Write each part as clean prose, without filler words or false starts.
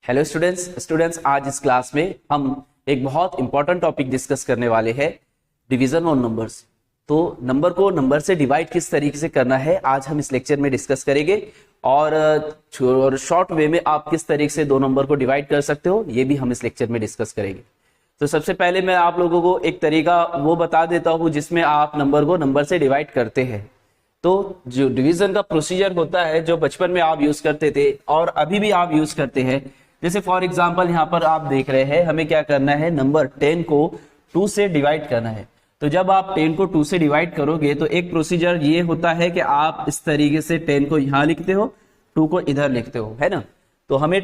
Hello students आज इस class में हम एक बहुत इंपॉर्टेंट टॉपिक डिस्कस करने वाले हैं, डिवीजन ऑन नंबर्स। तो नंबर को नंबर से डिवाइड किस तरीके से करना है आज हम इस लेक्चर में डिस्कस करेंगे और शॉर्ट वे में आप किस तरीके से दो नंबर को डिवाइड कर सकते हो ये भी हम इस लेक्चर में डिस्कस करेंगे। तो सबसे पहले मैं आप लोगों को एक तरीका वो बता देता हूँ जिसमें आप नंबर को नंबर से डिवाइड करते हैं। तो जो डिवीजन का प्रोसीजर होता है जो बचपन में आप यूज करते थे और अभी भी आप यूज करते हैं, जैसे फॉर एग्जांपल यहाँ पर आप देख रहे हैं हमें क्या करना है, नंबर 10 को 2 से डिवाइड करना है। तो जब आप 10 को 2 से डिवाइड करोगे तो एक प्रोसीजर ये होता है कि आप इस तरीके से 10 को यहाँ लिखते हो, 2 को इधर लिखते हो, है ना। तो हमें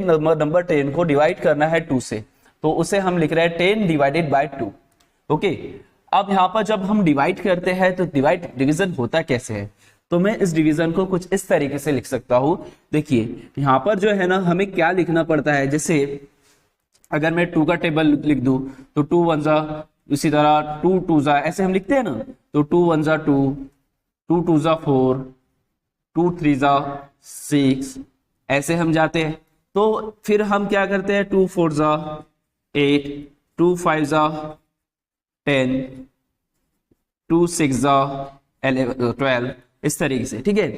नंबर 10 को डिवाइड करना है 2 से, तो उसे हम लिख रहे हैं 10 डिवाइडेड बाय 2। ओके, अब यहाँ पर जब हम डिवाइड करते हैं तो डिवीजन होता कैसे है, तो मैं इस डिवीजन को कुछ इस तरीके से लिख सकता हूं। देखिए यहाँ पर जो है ना हमें क्या लिखना पड़ता है, जैसे अगर मैं 2 का टेबल लिख दूं तो 2 1 जा, इसी तरह 2 2 जा, ऐसे हम लिखते हैं ना। तो 2 1 जा 2, 2 2 जा 4, 2 3 जा 6, ऐसे हम जाते हैं। तो फिर हम क्या करते हैं, 2 4 जा 8, 2 5 जा 10, 2 6 जा 12, इस तरीके से, ठीक है।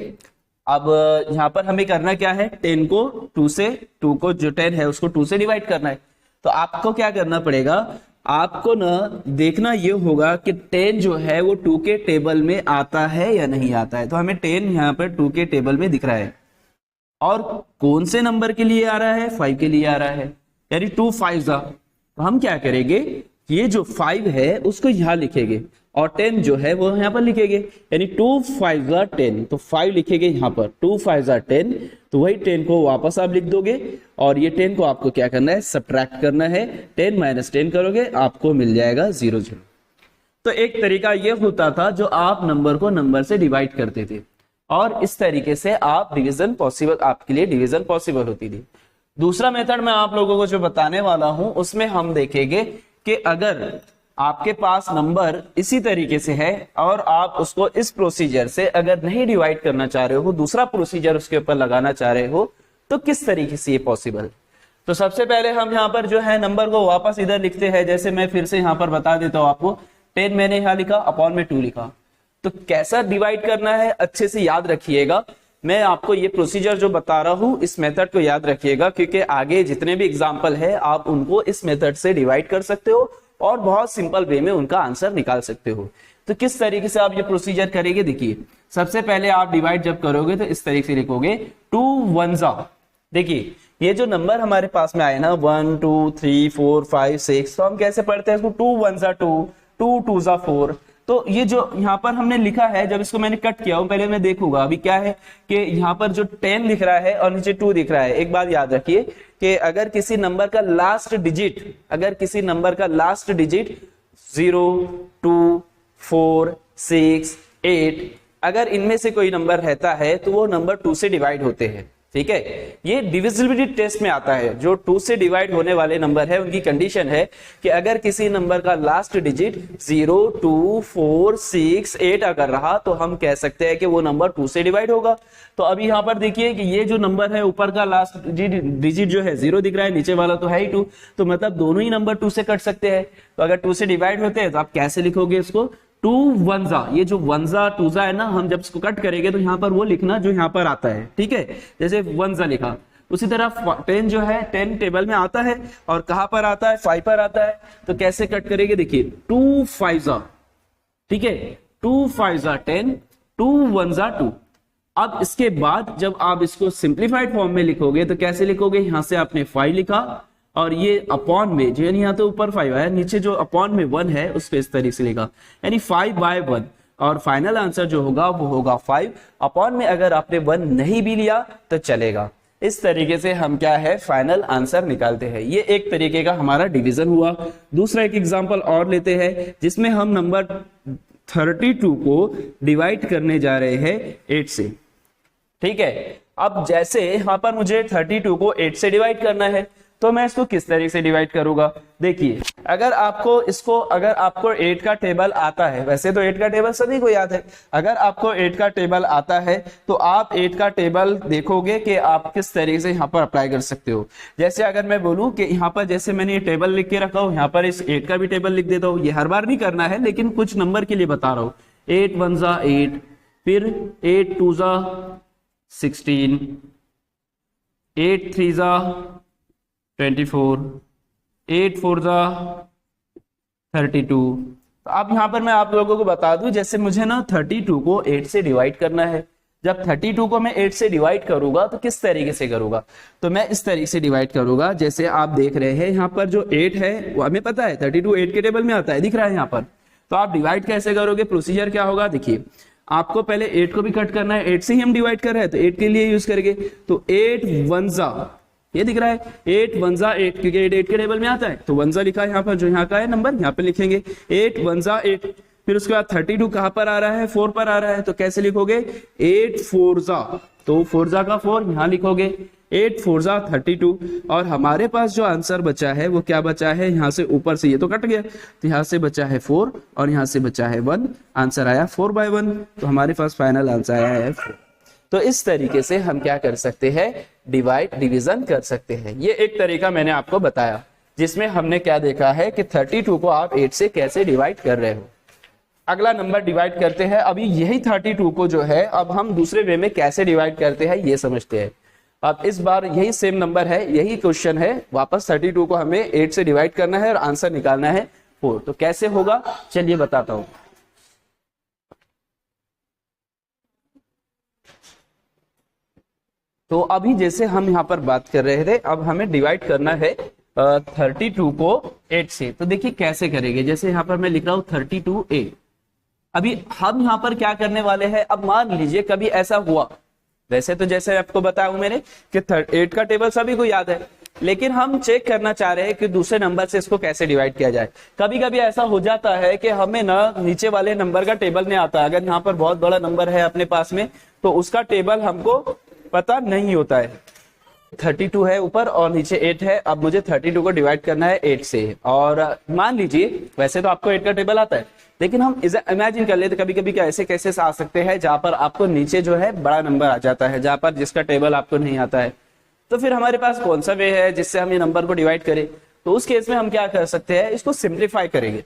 अब यहाँ पर हमें करना क्या है, 10 को 2 को जो 10 है उसको 2 से डिवाइड करना है। तो आपको क्या करना पड़ेगा, आपको ना देखना ये होगा कि 10 जो है वो 2 के टेबल में आता है या नहीं आता है। तो हमें 10 यहाँ पर 2 के टेबल में दिख रहा है और कौन से नंबर के लिए आ रहा है, 5 के लिए आ रहा है, यानी 2 5 जा। तो हम क्या करेंगे, ये जो 5 है उसको यहाँ लिखेंगे और 10 जो है वो यहाँ पर लिखेंगे, यानी 2 5 जा 10। तो 5 लिखेंगे यहाँ पर, 2 5 जा 10, तो वही 10 को वापस आप लिख दोगे और ये 10 को आपको क्या करना है, सब्ट्रैक्ट करना है। 10 - 10 करोगे आपको मिल जाएगा 0 0। तो एक तरीका ये होता था जो आप नंबर को नंबर से डिवाइड करते थे और इस तरीके से आप डिवीजन पॉसिबल, आपके लिए डिवीजन पॉसिबल होती थी। दूसरा मेथड मैं आप लोगों को जो बताने वाला हूं उसमें हम देखेंगे कि अगर आपके पास नंबर इसी तरीके से है और आप उसको इस प्रोसीजर से अगर नहीं डिवाइड करना चाह रहे हो, दूसरा प्रोसीजर उसके ऊपर लगाना चाह रहे हो, तो किस तरीके से ये पॉसिबल। तो सबसे पहले हम यहाँ पर जो है नंबर को वापस इधर लिखते हैं। जैसे मैं फिर से यहाँ पर बता देता हूँ आपको, 10 मैंने यहाँ लिखा, अपॉन में 2 लिखा। तो कैसा डिवाइड करना है अच्छे से याद रखिएगा। मैं आपको ये प्रोसीजर जो बता रहा हूं इस मेथड को याद रखिएगा, क्योंकि आगे जितने भी एग्जाम्पल है आप उनको इस मेथड से डिवाइड कर सकते हो और बहुत सिंपल वे में उनका आंसर निकाल सकते हो। तो किस तरीके से आप ये प्रोसीजर करेंगे, देखिए सबसे पहले आप डिवाइड जब करोगे तो इस तरीके से लिखोगे, 2 1 जा। देखिए ये जो नंबर हमारे पास में आए ना 1 2 3 4 5 6, तो हम कैसे पढ़ते हैं इसको, 2 1 जा 2, 2 2 जा 4। तो ये जो यहाँ पर हमने लिखा है, जब इसको मैंने कट किया पहले मैं देखूंगा अभी क्या है कि यहाँ पर जो 10 लिख रहा है और नीचे 2 दिख रहा है। एक बात याद रखिए कि अगर किसी नंबर का लास्ट डिजिट 0 2 4 6 8 अगर इनमें से कोई नंबर रहता है तो वो नंबर 2 से डिवाइड होते हैं, ठीक है। ये डिविजिबिलिटी टेस्ट में आता है। जो 2 से डिवाइड होने वाले नंबर है उनकी कंडीशन है कि अगर किसी नंबर का लास्ट डिजिट 0 2 4 6 8 अगर रहा तो हम कह सकते हैं कि वो नंबर 2 से डिवाइड होगा। तो अभी यहाँ पर देखिए कि ये जो नंबर है ऊपर का लास्ट डिजिट जो है 0 दिख रहा है, नीचे वाला तो है ही 2, तो मतलब दोनों ही नंबर 2 से कट सकते हैं। तो अगर 2 से डिवाइड होते हैं तो आप कैसे लिखोगे इसको, 2 1 जा, ये जो 1 जा 2 जा है ना, हम जब इसको कट करेंगे तो यहाँ पर वो लिखना जो यहाँ पर आता है, ठीक है। जैसे 1 जा लिखा, उसी तरह 10 जो है 10 टेबल में आता है और कहां पर आता है, 5 पर आता है। तो कैसे कट करेंगे, देखिए 2 5 जा, ठीक है, 2 5 जा 10, 2 1 जा 2। अब इसके बाद जब आप इसको सिंप्लीफाइड फॉर्म में लिखोगे तो कैसे लिखोगे, यहां से आपने 5 लिखा और ये अपॉन में जो यहाँ तो ऊपर 5 है, नीचे जो अपॉन में 1 है उस पे इस तरीके से लिखा, यानी 5/1 और फाइनल आंसर जो होगा वो होगा 5। अपॉन में अगर आपने 1 नहीं भी लिया तो चलेगा। इस तरीके से हम क्या है, फाइनल आंसर निकालते हैं। ये एक तरीके का हमारा डिवीजन हुआ। दूसरा एक एग्जांपल और लेते हैं जिसमें हम नंबर 32 को डिवाइड करने जा रहे हैं 8 से, ठीक है। अब जैसे यहाँ पर मुझे 32 को 8 से डिवाइड करना है तो मैं इसको किस तरीके से डिवाइड करूंगा, देखिए अगर आपको 8 का टेबल आता है, वैसे तो 8 का टेबल सभी को याद है, अगर आपको 8 का टेबल आता है तो आप 8 का टेबल देखोगे कि आप किस तरीके से यहाँ पर अप्लाई कर सकते हो। जैसे अगर मैं बोलूं कि यहाँ पर जैसे मैंने ये टेबल लिख के रखा हूं, यहाँ पर इस 8 का भी टेबल लिख देता हूँ। ये हर बार नहीं करना है, लेकिन कुछ नंबर के लिए बता रहा हूँ। 8 1 जा 8, फिर 8 2 जा 16, 8 3 जा 24, 8 4 जा 32। तो अब यहाँ पर मैं आप लोगों को बता दूं, जैसे मुझे ना 32 को 8 से डिवाइड करना है। जब 32 को मैं 8 से डिवाइड करूंगा तो किस तरीके से करूंगा, तो मैं इस तरीके से डिवाइड करूंगा। जैसे आप देख रहे हैं यहाँ पर जो 8 है वो हमें पता है 32 8 के टेबल में आता है, दिख रहा है यहाँ पर। तो आप डिवाइड कैसे करोगे, प्रोसीजर क्या होगा, देखिए आपको पहले 8 को भी कट करना है, 8 से ही हम डिवाइड कर रहे हैं तो 8 के लिए यूज करेंगे। तो 8 1 जा, ये दिख रहा है 8 1 जा 8, क्योंकि 8 के टेबल में आता है तो 1 जा लिखा है यहाँ पर, जो यहाँ का है नंबर यहाँ पे लिखेंगे 8 1 जा 8। फिर उसके बाद 32 कहां पर आ रहा है, 4 पर आ रहा है, तो कैसे लिखोगे 8 4 जा, तो 4 जा का 4 यहां लिखोगे, 8 4 जा 32। और हमारे पास जो आंसर बचा है वो क्या बचा है, यहां से ऊपर से ये तो कट गया, तो यहां से बचा है 4 और यहां से बचा है 1, आंसर आया 4/1। तो हमारे पास फाइनल आंसर आया है 4। तो इस तरीके से हम क्या कर सकते हैं, डिवीजन कर सकते हैं। ये एक तरीका मैंने आपको बताया जिसमें हमने क्या देखा है कि 32 को आप 8 से कैसे डिवाइड कर रहे हो। अगला नंबर डिवाइड करते हैं। अभी यही 32 को जो है अब हम दूसरे वे में कैसे डिवाइड करते हैं ये समझते हैं। अब इस बार यही सेम नंबर है, यही क्वेश्चन है, वापस 32 को हमें 8 से डिवाइड करना है और आंसर निकालना है 4। तो कैसे होगा चलिए बताता हूं। तो अभी जैसे हम यहाँ पर बात कर रहे थे, अब हमें डिवाइड करना है 32 को 8 से। तो देखिए कैसे करेंगे, जैसे यहाँ पर मैं लिख रहा हूँ 32A। अभी हम यहाँ पर क्या करने वाले हैं, अब मान लीजिए कभी ऐसा हुआ, वैसे तो जैसे आपको बताया मैंने कि 8 का टेबल सभी को याद है, लेकिन हम चेक करना चाह रहे हैं कि दूसरे नंबर से इसको कैसे डिवाइड किया जाए। कभी कभी ऐसा हो जाता है कि हमें ना नीचे वाले नंबर का टेबल नहीं आता है। अगर यहाँ पर बहुत बड़ा नंबर है अपने पास में तो उसका टेबल हमको पता नहीं होता है। 32 है ऊपर और नीचे 8 है। अब मुझे 32 को डिवाइड करना है 8 से। और मान लीजिए वैसे तो आपको 8 का टेबल आता है, लेकिन हम इमेजिन कर लेते कभी कभी क्या ऐसे कैसे आ सकते हैं जहां पर आपको नीचे जो है बड़ा नंबर आ जाता है, जहां पर जिसका टेबल आपको नहीं आता है। तो फिर हमारे पास कौन सा वे है जिससे हम ये नंबर को डिवाइड करें। तो उस केस में हम क्या कर सकते हैं, इसको सिंप्लीफाई करेंगे।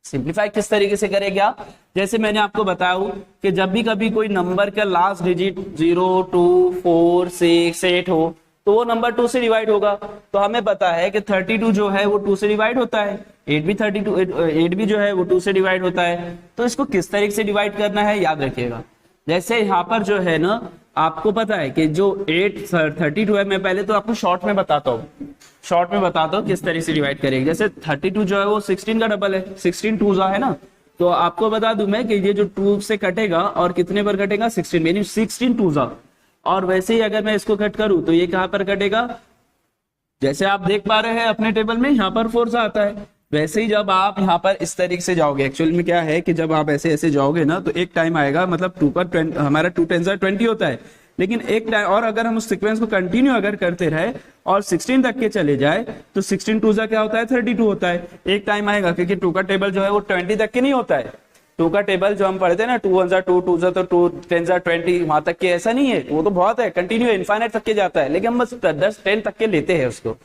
सिंप्लीफाई किस तरीके से करेंगे आप, जैसे मैंने आपको बताया कि जब भी कभी कोई नंबर का लास्ट डिजिट 0 2 4 6 8 हो तो वो नंबर 2 से डिवाइड होगा। तो हमें पता है कि 32 जो है वो 2 से डिवाइड होता है, 8 भी जो है वो 2 से डिवाइड होता है। तो इसको किस तरीके से डिवाइड करना है याद रखिएगा। जैसे यहाँ पर जो है ना आपको पता है कि जो 32 है, मैं पहले तो आपको शॉर्ट में बताता हूँ किस तरीके से डिवाइड करेंगे। जैसे 32 जो है वो 16 का डबल है, 16 2 है ना। तो आपको बता दूं मैं कि ये जो 2 से कटेगा और कितने पर कटेगा 16 में, 16 2 और वैसे ही अगर मैं इसको कट करूं तो ये कहां पर कटेगा, जैसे आप देख पा रहे हैं अपने टेबल में यहाँ पर 4 आता है। वैसे ही जब आप यहाँ पर इस तरीके से जाओगे, एक्चुअली में क्या है कि जब आप ऐसे ऐसे जाओगे ना तो एक टाइम आएगा, मतलब 2 पर हमारा 2 10 20 होता है, लेकिन एक टाइम और अगर हम उस सीक्वेंस को कंटिन्यू अगर करते रहे और 16 तक के चले जाए तो 16 2 क्या होता है 32 होता है। एक टाइम आएगा क्योंकि 2 का टेबल जो है वो 20 तक के नहीं होता है। 2 का टेबल जो हम पढ़ते हैं ना 2 1 2 2 तो 2 10 20 वहां तक के ऐसा नहीं है, वो तो बहुत है, कंटिन्यू इनफाइनाइट तक के जाता है, लेकिन हम बस 10 10 तक के लेते हैं उसको।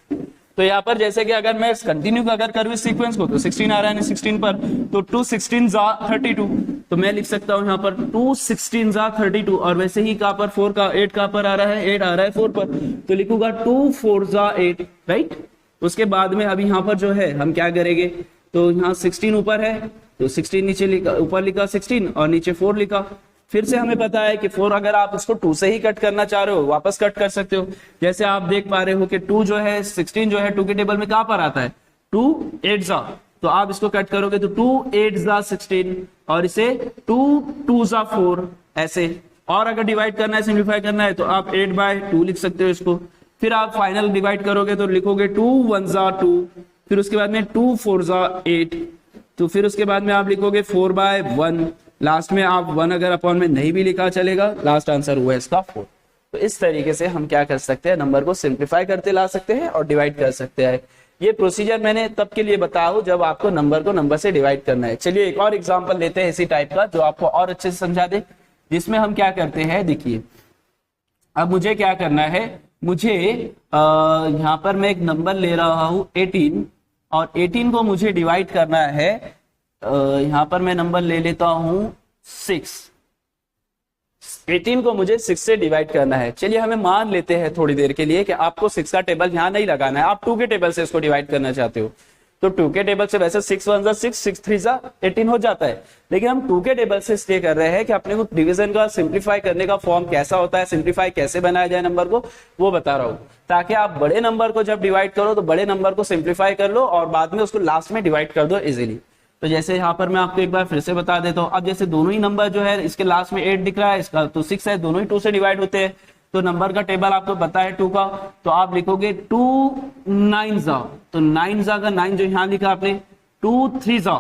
तो यहाँ पर जैसे कि अगर मैं कंटिन्यू अगर करूँ इस सीक्वेंस को तो 16 आ रहा है 16 पर, तो 2 16 जा 32, तो मैं लिख सकता हूँ यहाँ पर 2 16 जा 32। और वैसे ही कहाँ पर 4 का 8 कहाँ पर आ रहा है, 8 आ रहा है 4 पर, तो लिखूंगा 2 4 जा 8, राइट। उसके बाद में अभी यहाँ पर जो है हम क्या करेंगे, तो यहाँ 16 ऊपर है तो 16 नीचे लिखा, ऊपर लिखा 16 और नीचे 4 लिखा। फिर से हमें पता है कि 4 अगर आप उसको 2 से ही कट करना चाह रहे हो वापस कट कर सकते हो। जैसे आप देख पा रहे हो कि 2 जो है 16 जो है 2 के टेबल में कहां पर आता है 2 8 जा, तो आप इसको कट करोगे तो 2 8 जा 16 और इसे 2 2 जा 4 ऐसे। और अगर डिवाइड करना है सिंप्लीफाई करना है तो आप 8/2 लिख सकते हो इसको। फिर आप फाइनल डिवाइड करोगे तो लिखोगे 2 1 जा 2, फिर उसके बाद में 2 4 जा 8, तो फिर उसके बाद में आप लिखोगे 4/1, लास्ट में आप 1 अगर अपॉन में नहीं भी लिखा चलेगा, लास्ट आंसर हुआ इसका 4। तो इस तरीके से हम क्या कर सकते हैं, नंबर को सिंप्लीफाई करते ला सकते हैं और डिवाइड कर सकते हैं। ये प्रोसीजर मैंने तब के लिए बताया हूं जब आपको नंबर को नंबर से डिवाइड करना है। चलिए एक और एग्जांपल लेते हैं इसी टाइप का जो आपको और अच्छे से समझा दे, जिसमें हम क्या करते हैं, देखिए अब मुझे क्या करना है, मुझे यहाँ पर मैं एक नंबर ले रहा हूं 18 और 18 को मुझे डिवाइड करना है, यहाँ पर मैं नंबर ले लेता हूं 6। 18 को मुझे 6 से डिवाइड करना है। चलिए हमें मान लेते हैं थोड़ी देर के लिए कि आपको 6 का टेबल यहां नहीं लगाना है, आप 2 के टेबल से इसको डिवाइड करना चाहते हो। तो 2 के टेबल से वैसे 6 1 जा 6, 6 3 जा 18 हो जाता है, लेकिन हम 2 के टेबल से इसलिए कर रहे हैं कि अपने को डिवीजन का सिंप्लीफाई करने का फॉर्म कैसा होता है, सिंप्लीफाई कैसे बनाया जाए नंबर को, वो बता रहा हूं, ताकि आप बड़े नंबर को जब डिवाइड करो तो बड़े नंबर को सिंप्लीफाई कर लो और बाद में उसको लास्ट में डिवाइड कर दो इजीली। तो जैसे यहाँ पर मैं आपको एक बार फिर से बता देता हूँ, अब जैसे दोनों ही नंबर जो है इसके लास्ट में 8 दिख रहा है, इसका तो 6 है, दोनों ही 2 से डिवाइड होते हैं। तो नंबर का टेबल आपको पता है 2 का, तो आप लिखोगे 2 9 जा, तो 9 जा का 9 जो यहाँ लिखा आपने, 2 3 जा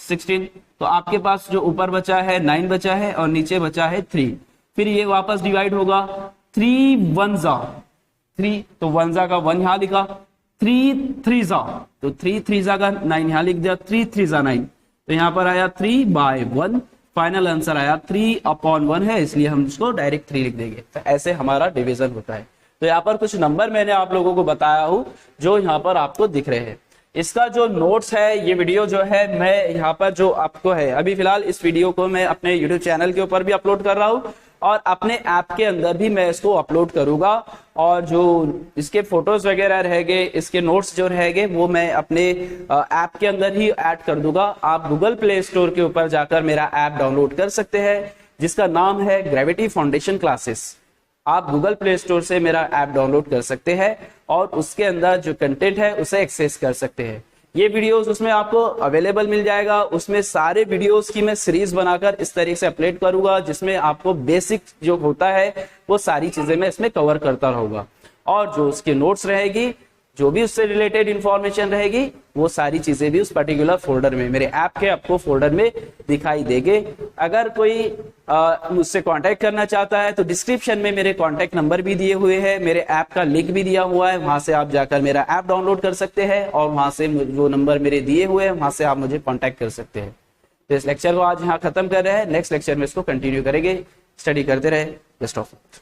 16, तो आपके पास जो ऊपर बचा है 9 बचा है और नीचे बचा है 3। फिर ये वापस डिवाइड होगा 3 1 जा 3, तो 1 जा का 1 यहाँ लिखा, 3 3 जा, तो 3 3 जा का 9 यहाँ लिख दिया, 3 3 जा 9, तो यहाँ पर आया 3/1, फाइनल आंसर आया 3/1 है, इसलिए हम इसको डायरेक्ट 3 लिख देंगे। तो ऐसे हमारा डिवीजन होता है। तो यहाँ पर कुछ नंबर मैंने आप लोगों को बताया हूं जो यहाँ पर आपको दिख रहे हैं। इसका जो नोट्स है, ये वीडियो जो है मैं यहाँ पर जो आपको है, अभी फिलहाल इस वीडियो को मैं अपने यूट्यूब चैनल के ऊपर भी अपलोड कर रहा हूँ और अपने ऐप के अंदर भी मैं इसको अपलोड करूंगा, और जो इसके फोटोज वगैरह रहेंगे, इसके नोट्स जो रहेंगे वो मैं अपने ऐप के अंदर ही ऐड कर दूंगा। आप गूगल प्ले स्टोर के ऊपर जाकर मेरा ऐप डाउनलोड कर सकते हैं जिसका नाम है ग्रेविटी फाउंडेशन क्लासेस। आप गूगल प्ले स्टोर से मेरा ऐप डाउनलोड कर सकते हैं और उसके अंदर जो कंटेंट है उसे एक्सेस कर सकते हैं। ये वीडियोस उसमें आपको अवेलेबल मिल जाएगा। उसमें सारे वीडियोस की मैं सीरीज बनाकर इस तरीके से अपलोड करूंगा जिसमें आपको बेसिक जो होता है वो सारी चीजें मैं इसमें कवर करता रहूंगा, और जो उसके नोट्स रहेगी, जो भी उससे रिलेटेड इंफॉर्मेशन रहेगी, वो सारी चीजें भी उस पर्टिकुलर फोल्डर में, मेरे ऐप के आपको फोल्डर में दिखाई देंगे। अगर कोई मुझसे कांटेक्ट करना चाहता है तो डिस्क्रिप्शन में मेरे कांटेक्ट नंबर भी दिए हुए हैं, मेरे ऐप का लिंक भी दिया हुआ है, वहां से आप जाकर मेरा ऐप डाउनलोड कर सकते हैं और वहां से जो नंबर मेरे दिए हुए हैं वहां से आप मुझे कांटेक्ट कर सकते हैं। तो इस लेक्चर को आज यहाँ खत्म कर रहे हैं, नेक्स्ट लेक्चर में इसको कंटिन्यू करेंगे। स्टडी करते रहे। Best of luck.